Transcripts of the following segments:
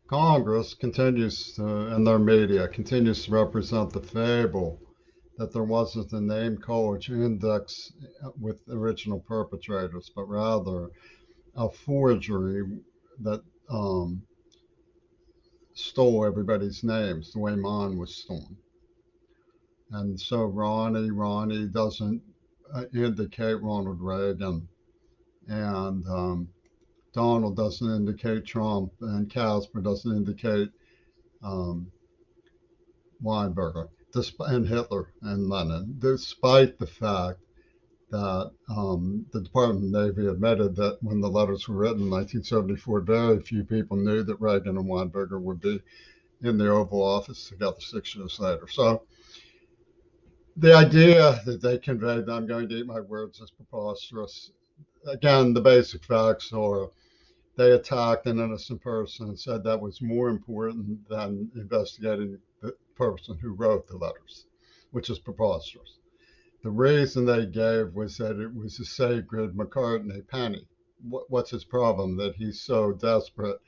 Congress continues to, and their media continues to represent the fable that there wasn't a name code index with original perpetrators, but rather a forgery that stole everybody's names the way mine was stolen. And so Ronnie doesn't indicate Ronald Reagan, and Donald doesn't indicate Trump, and Casper doesn't indicate um, Weinberger, and Hitler and Lenin, despite the fact that the Department of the Navy admitted that when the letters were written in 1974, very few people knew that Reagan and Weinberger would be in the Oval Office together 6 years later. So the idea that they conveyed that I'm going to eat my words is preposterous. Again, the basic facts are they attacked an innocent person and said that was more important than investigating the person who wrote the letters, which is preposterous. The reason they gave was that it was a sacred McCartney penny. What's his problem? That he's so desperate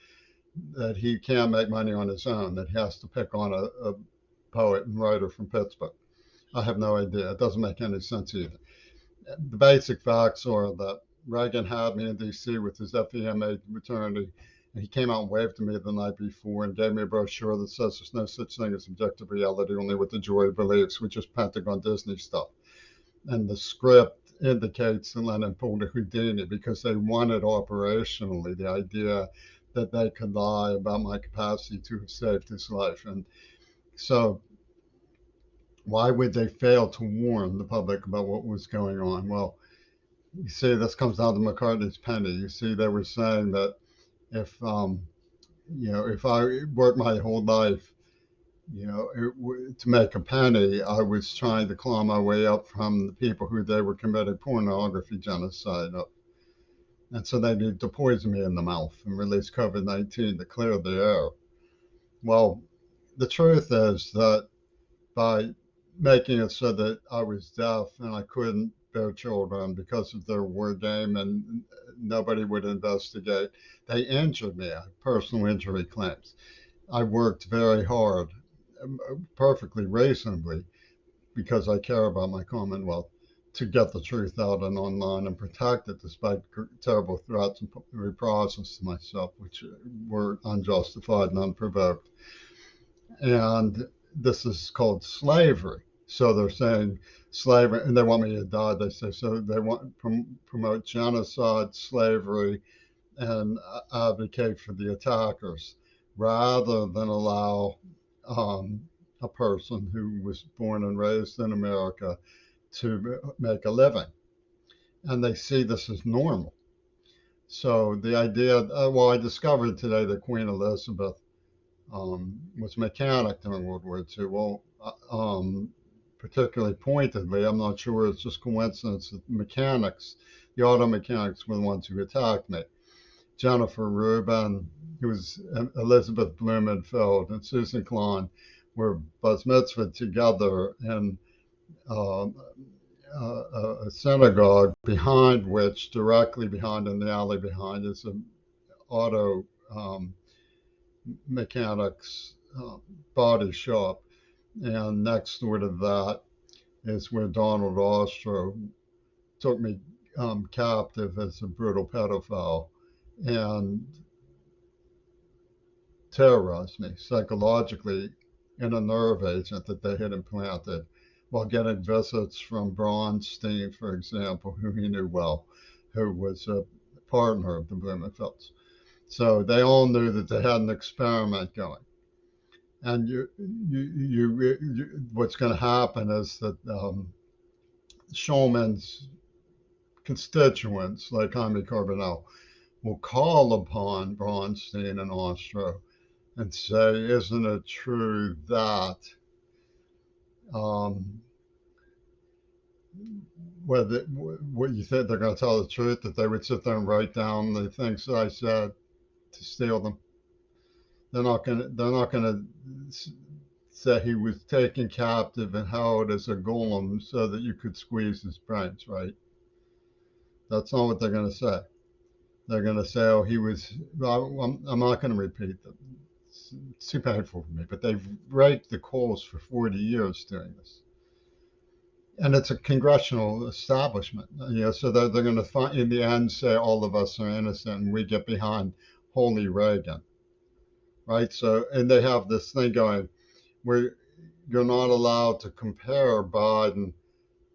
that he can't make money on his own, that he has to pick on a poet and writer from Pittsburgh. I have no idea. It doesn't make any sense either. The basic facts are that Reagan had me in D.C. with his FEMA fraternity, and he came out and waved to me the night before and gave me a brochure that says there's no such thing as objective reality, only what the jury believes, which is Pentagon Disney stuff. And the script indicates that Lenin pulled a Houdini because they wanted operationally the idea that they could lie about my capacity to have saved his life. And so why would they fail to warn the public about what was going on? Well, you see, this comes down to McCartney's penny. You see, they were saying that if if I worked my whole life, to make a penny, I was trying to claw my way up from the people who they were committing pornography genocide of. And so they needed to poison me in the mouth and release COVID-19 to clear the air. Well, the truth is that by making it so that I was deaf and I couldn't bear children because of their word game and nobody would investigate. They injured me. I have personal injury claims. I worked very hard, perfectly reasonably, because I care about my Commonwealth, to get the truth out and online and protect it despite terrible threats and reprisals to myself, which were unjustified and unprovoked. And this is called slavery. So they're saying slavery, and they want me to die. They say so. They want promote genocide, slavery, and advocate for the attackers, rather than allow um, a person who was born and raised in America to make a living. And they see this as normal. So the idea, well, I discovered today that Queen Elizabeth was a mechanic during World War II. Well, particularly pointedly, I'm not sure it's just coincidence that mechanics, the auto mechanics, were the ones who attacked me. Jennifer Rubin, who was Elizabeth Blumenfeld, and Susan Klein were bas mitzvah together in uh, a synagogue behind which, directly behind in the alley behind, is an auto mechanics body shop. And next door to that is where Donald Ostro took me captive as a brutal pedophile and terrorized me psychologically in a nerve agent that they had implanted while getting visits from Braunstein, for example, who he knew well, who was a partner of the Blumenfelds. So they all knew that they had an experiment going. And what's going to happen is that Schulman's constituents, like Jaime Carbonell, will call upon Braunstein and Ostro and say, isn't it true that um, what you think they're going to tell the truth, that they would sit there and write down the things that I said to steal them? They're not going to say he was taken captive and held as a golem so that you could squeeze his brains, right? That's not what they're going to say. They're going to say, oh, he was, well, I'm not going to repeat it's too painful for me, but they've raked the coals for 40 years doing this. And it's a congressional establishment, so they're going to find, in the end, say all of us are innocent and we get behind holy Reagan, right? So, and they have this thing going where you're not allowed to compare Biden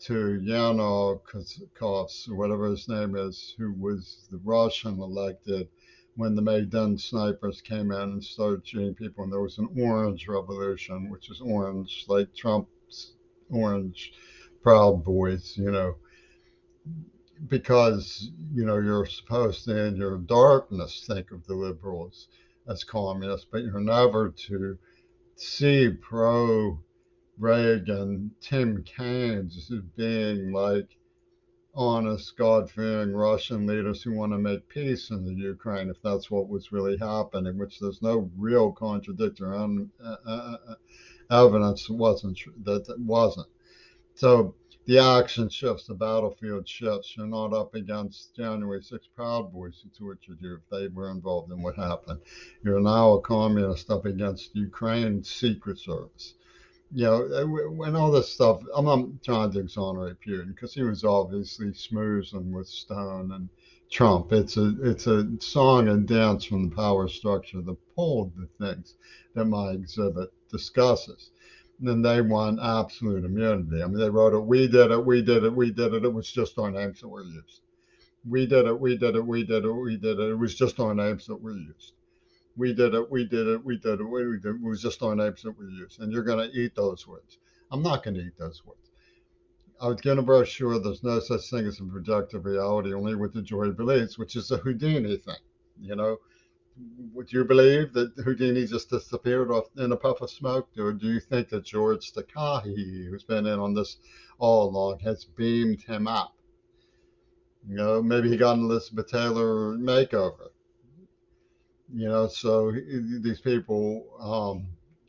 to Yanukovych, or whatever his name is, who was the Russian elected when the Maidan snipers came in and started shooting people. And there was an orange revolution, which is orange, like Trump's orange Proud Boys, because, you're supposed to, in your darkness, think of the liberals as communists, but you're never to see pro Reagan, Tim Kaine as being like honest, God fearing Russian leaders who want to make peace in the Ukraine, if that's what was really happening, which there's no real contradictory evidence that it wasn't. So the action shifts, the battlefield shifts. You're not up against January 6 Proud Boys who tortured you if they were involved in what happened. You're now a communist up against Ukraine's Secret Service. When all this stuff, I'm not trying to exonerate Putin because he was obviously smoozing with Stone and Trump. It's a song and dance from the power structure that pulled the things that my exhibit discusses. And then they want absolute immunity. I mean, they wrote it, we did it, we did it, we did it. It was just our names that were used. We did it, we did it, we did it, we did it. It was just our names that were used. We did it, we did it, we did it, we did it. It was just our names that we used. And you're going to eat those words. I'm not going to eat those words. I was given a brochure. There's no such thing as a projective reality, only what the jury believes, which is a Houdini thing. You know, would you believe that Houdini just disappeared off in a puff of smoke? Or do you think that George Takei, who's been in on this all along, has beamed him up? Maybe he got an Elizabeth Taylor makeover. So these people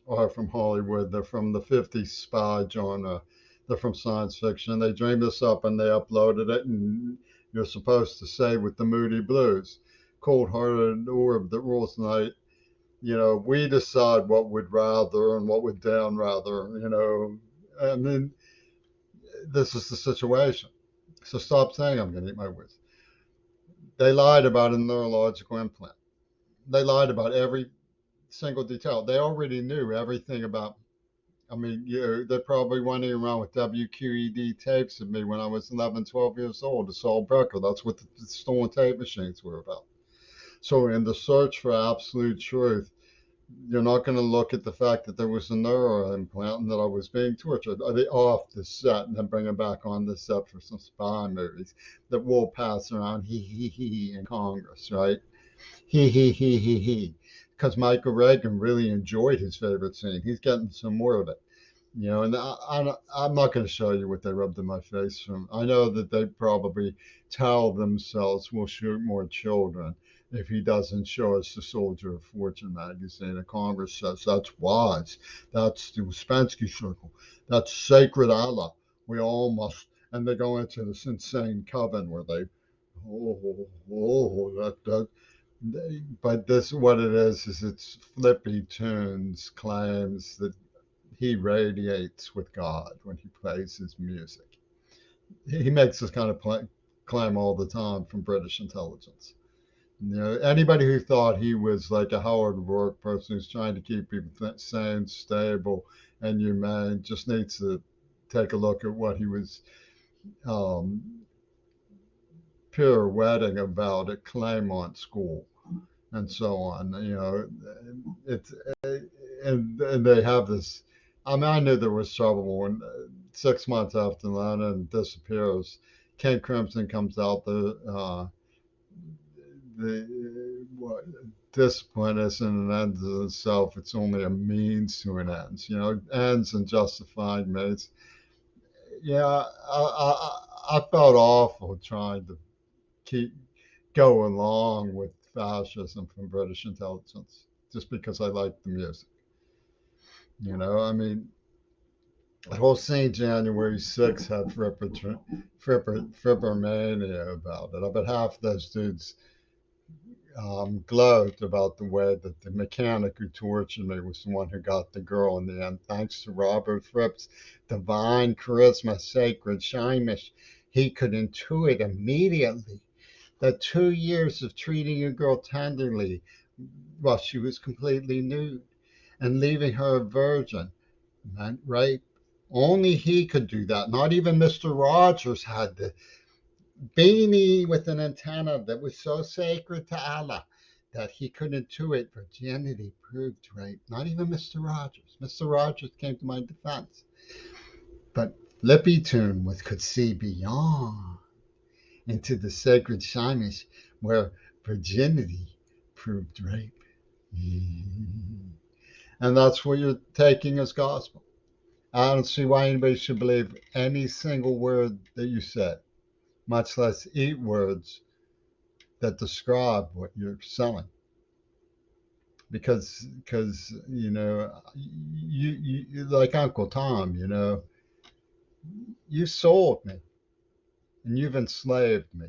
are from Hollywood. They're from the 50s spy genre. They're from science fiction. They dreamed this up and they uploaded it. And you're supposed to say with the Moody Blues, cold-hearted orb that rules night. We decide what we'd rather and what would down rather. I mean, this is the situation. So stop saying I'm going to eat my words. They lied about a neurological implant. They lied about every single detail. They already knew everything about. I mean, they probably running around with WQED tapes of me when I was 11, 12 years old, the Saul Becker. That's what the stolen tape machines were about. So in the search for absolute truth, you're not going to look at the fact that there was a neuro implant and that I was being tortured. Are they off the set and then bring them back on the set for some spy movies that will pass around he in Congress, right? He. Because Michael Reagan really enjoyed his favorite scene. He's getting some more of it. And I'm not going to show you what they rubbed in my face from. I know that they probably tell themselves we'll shoot more children if he doesn't show us the Soldier of Fortune magazine. And Congress says that's wise. That's the Uspensky Circle. That's sacred Allah. We all must. And they go into this insane coven where they, that but this what it is it's Flippy Tunes claims that he radiates with God when he plays his music. He makes this kind of claim all the time from British intelligence. Anybody who thought he was like a Howard Rourke person who's trying to keep people sane, stable, and humane just needs to take a look at what he was um, pirouetting about at Claremont School and so on. It's and they have this. I mean, I knew there was trouble when 6 months after Lennon disappears, King Crimson comes out. The what, discipline isn't an end to itself; it's only a means to an end. Ends and justifying means. Yeah, I felt awful trying to keep go along with fascism from British intelligence just because I liked the music. I mean, the whole St. January 6th had Frippermania about it. I bet half those dudes gloat about the way that the mechanic who tortured me was the one who got the girl in the end. Thanks to Robert Fripp's divine charisma, sacred shyness, he could intuit immediately that 2 years of treating a girl tenderly while she was completely nude and leaving her a virgin meant rape. Only he could do that. Not even Mr. Rogers had the beanie with an antenna that was so sacred to Allah that he could intuit virginity proved rape. Not even Mr. Rogers. Mr. Rogers came to my defense. But Lippy Tune could see beyond into the sacred shyness where virginity proved rape. And that's what you're taking as gospel. I don't see why anybody should believe any single word that you said, much less eat words that describe what you're selling. Because you like Uncle Tom, you sold me and you've enslaved me.